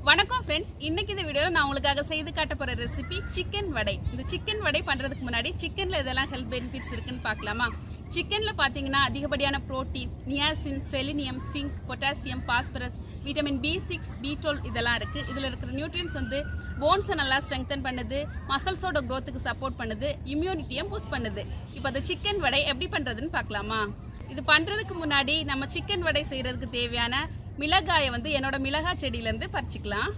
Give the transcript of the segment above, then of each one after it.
வணக்கம் ஃப்ரெண்ட்ஸ், இன்னைக்கு இந்த வீடியோவில் நான் உங்களுக்காக செய்து காட்ட போகிற ரெசிபி சிக்கன் வடை. இந்த சிக்கன் வடை பண்ணுறதுக்கு முன்னாடி சிக்கனில் இதெல்லாம் ஹெல்த் பெனிஃபிட்ஸ் இருக்குன்னு பார்க்கலாமா? சிக்கனில் பார்த்தீங்கன்னா அதிகப்படியான protein, niacin, selenium, zinc, potassium, phosphorus, vitamin B6, B12 இதெல்லாம் இருக்குது. இதில் இருக்கிற நியூட்ரியன்ஸ் வந்து போன்ஸை நல்லா ஸ்ட்ரெங்தன் பண்ணுது, மசில்ஸோட க்ரோத்துக்கு சப்போர்ட் பண்ணுது, இம்யூனிட்டியை பூஸ்ட் பண்ணுது. இப்போ அந்த சிக்கன் வடை எப்படி பண்ணுறதுன்னு பார்க்கலாமா? இது பண்ணுறதுக்கு முன்னாடி நம்ம சிக்கன் வடை செய்கிறதுக்கு தேவையான மிளகாயை வந்து என்னோட மிளகாய் செடியிலேருந்து பறிச்சுக்கலாம்.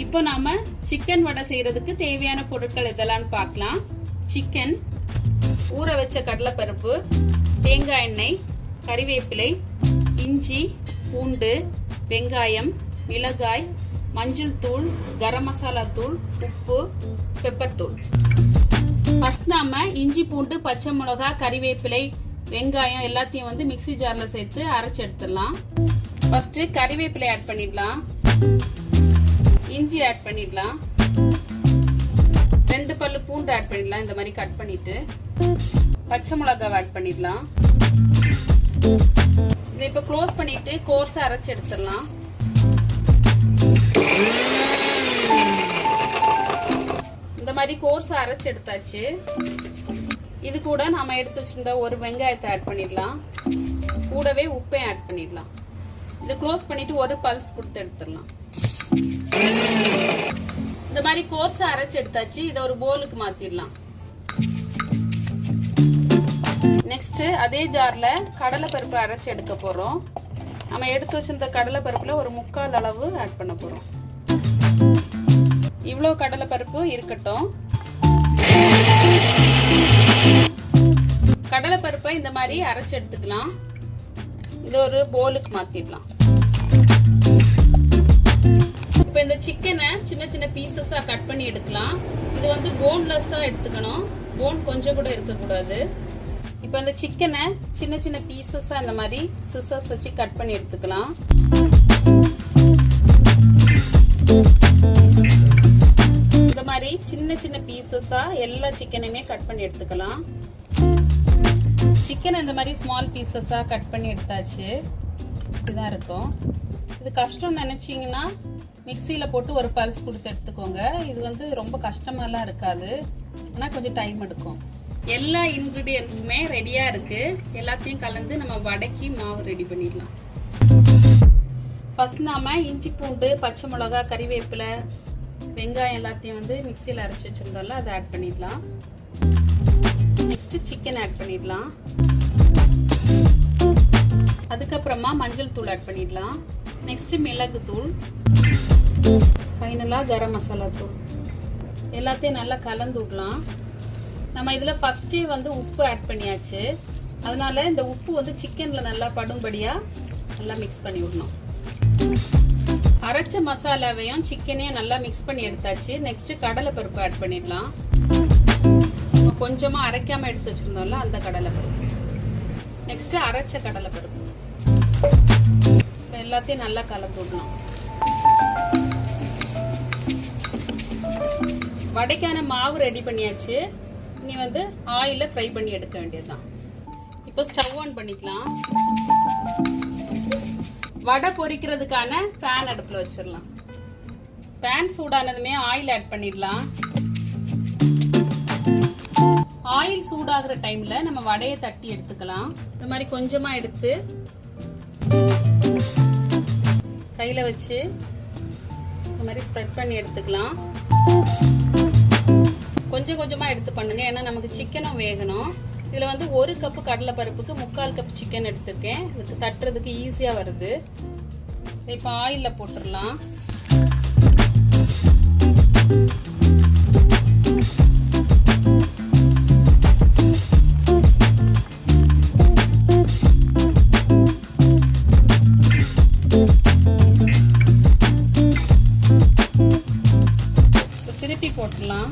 இப்போ நாம சிக்கன் வடை செய்யறதுக்கு தேவையான பொருட்கள் இதெல்லாம் பார்க்கலாம். சிக்கன், ஊற வச்ச கடலைப்பருப்பு, தேங்காய் எண்ணெய், கறிவேப்பிலை, இஞ்சி, பூண்டு, வெங்காயம், மிளகாய், மஞ்சள் தூள், கரம் மசாலா தூள், உப்பு, பெப்பர் தூள். ஃபர்ஸ்ட் நாம இஞ்சி, பூண்டு, பச்சை மிளகாய், கறிவேப்பிலை, வெங்காயம் எல்லாத்தையும் வந்து மிக்ஸி ஜார்ல சேர்த்து அரைச்சு எடுத்துடலாம். ஃபர்ஸ்ட் கறிவேப்பிலை ஆட் பண்ணிடலாம், இஞ்சி ஆட் பண்ணிடலாம், 2 பல்லு பூண்டு ஆட் பண்ணிடலாம். இந்த மாதிரி கட் பண்ணிட்டு பச்சை மிளகாய் ஆட் பண்ணிடலாம். இதை இப்போ க்ளோஸ் பண்ணிட்டு கோர்ஸா அரைச்சு எடுத்துடலாம். இந்த மாதிரி கோர்ஸா அரைச்சு எடுத்தாச்சு. இது கூட நாம எடுத்து வச்சிருந்த ஒரு வெங்காயத்தை ஆட் பண்ணிடலாம். கூடவே உப்பையும் ஆட் பண்ணிடலாம். இதை க்ளோஸ் பண்ணிட்டு ஒரு பல்ஸ் கொடுத்து எடுத்துடலாம். இந்த மாதிரி கோர்ஸா அரைச்சு எடுத்தாச்சு. இதை ஒரு போலுக்கு மாத்திடலாம். நெக்ஸ்ட் அதே ஜார்ல கடலைப்பருப்பு அரைச்சு எடுக்க போறோம். நம்ம எடுத்து வச்சிருந்த கடலைப்பருப்புல ஒரு 1/4 அளவு ஆட் பண்ண போறோம். இவ்வளோ கடலைப்பருப்பு இருக்கட்டும். கடலைப்பருப்பை இந்த மாதிரி அரைச்சு எடுத்துக்கலாம். இது ஒரு போலுக்கு மாத்திடலாம். இப்போ இந்த சிக்கனை சின்ன சின்ன பீசஸா கட் பண்ணி எடுக்கலாம். இது வந்து போன்லெஸ்ஸா எடுத்துக்கணும், போன் கொஞ்சம் கூட இருக்கக்கூடாது. இப்போ இந்த சிக்கனை சின்ன சின்ன பீசஸா இந்த மாதிரி சிசர்ஸ் வச்சு கட் பண்ணி எடுத்துக்கலாம். இந்த மாதிரி சின்ன சின்ன பீசஸா எல்லா சிக்கனையுமே கட் பண்ணி எடுத்துக்கலாம். சிக்கன் இந்த மாதிரி ஸ்மால் பீசஸா கட் பண்ணி எடுத்தாச்சு. இதுதான் இருக்கும். இது கஷ்டம் நினைச்சீங்கன்னா மிக்சியில போட்டு ஒரு பல்ஸ் கொடுத்து எடுத்துக்கோங்க. இது வந்து ரொம்ப கஷ்டமாலாம் இருக்காது, ஆனா கொஞ்சம் டைம் எடுக்கும். எல்லா இன்கிரிடியன்ஸுமே ரெடியா இருக்கு. எல்லாத்தையும் கலந்து நம்ம வடைக்கு மாவு ரெடி பண்ணிடலாம். ஃபர்ஸ்ட் நாம இஞ்சி, பூண்டு, பச்சை மிளகாய், கறிவேப்பிலை, வெங்காயம் எல்லாத்தையும் வந்து மிக்சியில் அரைச்சி வச்சிருந்தோம்ல, அதை ஆட் பண்ணிடலாம். நெக்ஸ்ட் சிக்கன் ஆட் பண்ணிடலாம். அதுக்கப்புறமா மஞ்சள் தூள் ஆட் பண்ணிடலாம். நெக்ஸ்ட் மிளகு தூள், ஃபைனலாக கரம் மசாலா தூள். எல்லாத்தையும் நல்லா கலந்து விடலாம். நம்ம இதில் ஃபர்ஸ்டே வந்து உப்பு ஆட் பண்ணியாச்சு. அதனால இந்த உப்பு வந்து சிக்கனில் நல்லா படும்படியாக நல்லா மிக்ஸ் பண்ணி விடணும். அரைச்ச மசாலாவையும் சிக்கனையும் நல்லா மிக்ஸ் பண்ணி எடுத்தாச்சு. நெக்ஸ்ட் கடலைப்பருப்பு ஆட் பண்ணிடலாம். கொஞ்சமா அரைக்காம எடுத்து வச்சிருந்தோம்ல அந்த கடலைப்பருப்பு. நெக்ஸ்ட் அரைச்ச கடலைப்பருப்பு. எல்லாத்தையும் நல்லா கலந்து விடணும். வடைக்கான மாவு ரெடி பண்ணியாச்சு. இனி வந்து ஆயில ஃப்ரை பண்ணி எடுக்க வேண்டியதுதான். இப்போ ஸ்டவ் ஆன் பண்ணிக்கலாம். வடை பொரிக்கிறதுக்கான பேன் அடுப்புல வச்சிடலாம். பேன் சூடானதுமே ஆயில் ஆட் பண்ணிடலாம். ஆயில் சூடாகிற டைம்ல நம்ம வடையை தட்டி எடுத்துக்கலாம். இந்த மாதிரி கொஞ்சமா எடுத்து கையில வச்சு இந்த மாதிரி ஸ்ப்ரெட் பண்ணி எடுத்துக்கலாம். கொஞ்சம் கொஞ்சமா எடுத்து பண்ணுங்க, ஏன்னா நமக்கு சிக்கனும் வேகணும். இதுல வந்து 1 கப்பு கடலை பருப்புக்கு 3/4 கப் சிக்கன் எடுத்திருக்கேன். இதுக்கு தட்டுறதுக்கு ஈஸியா வருது. இப்ப ஆயில்ல போட்டுடலாம். திருப்பி போட்டுடலாம்.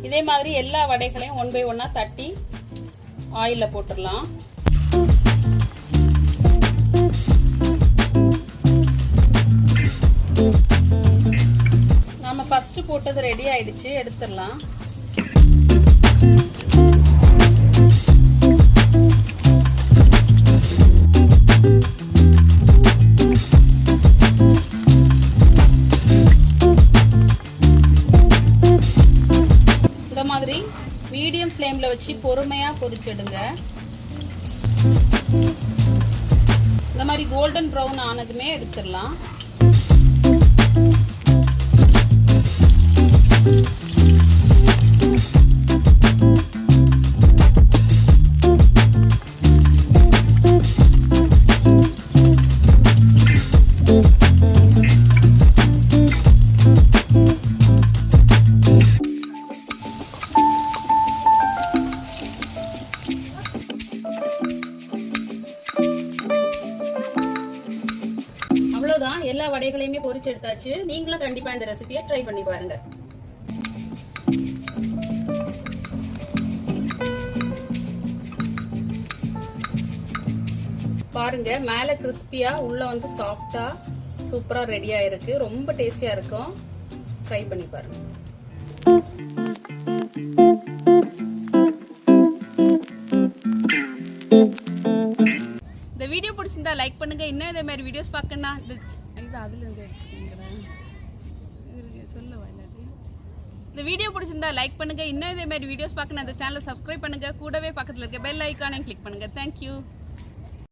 இதே மாதிரி எல்லா வடைகளையும் 1 by 1 தட்டி ஆயில்ல போட்டுடலாம். நாம ஃபர்ஸ்ட் போட்டது ரெடி ஆயிடுச்சு, எடுத்துடலாம். இந்த மாதிரி மீடியம் ஃப்ளேம்ல வச்சு பொறுமையா பொரிச்செடுங்க. இந்த மாதிரி கோல்டன் ப்ரௌன் ஆனதுமே எடுத்துடலாம். அவ்வளவுதான், எல்லா வடைகளையுமே பொரிச்சு எடுத்தாச்சு. நீங்களும் கண்டிப்பா இந்த ரெசிபியை ட்ரை பண்ணி பாருங்க. பாருங்க, மேல கிறிஸ்பியா உள்ள வந்து சாஃப்டா சூப்பரா ரெடியா இருக்கு. ரொம்ப டேஸ்டியா இருக்கும். ட்ரை பண்ணி பாருங்க. இந்த வீடியோ பிடிச்சிருந்தா லைக் பண்ணுங்க. இன்னும் இதே மாதிரி வீடியோஸ் பார்க்கணும்னா இந்த வீடியோ பிடிச்சிருந்தா லைக் பண்ணுங்க. இன்னும் இதே மாதிரி வீடியோஸ் பார்க்கணும் அந்த சேனலை சப்ஸ்கிரைப் பண்ணுங்க. கூடவே பக்கத்தில் இருக்க பெல் ஐக்கானையும் கிளிக் பண்ணுங்க. தேங்க்யூ.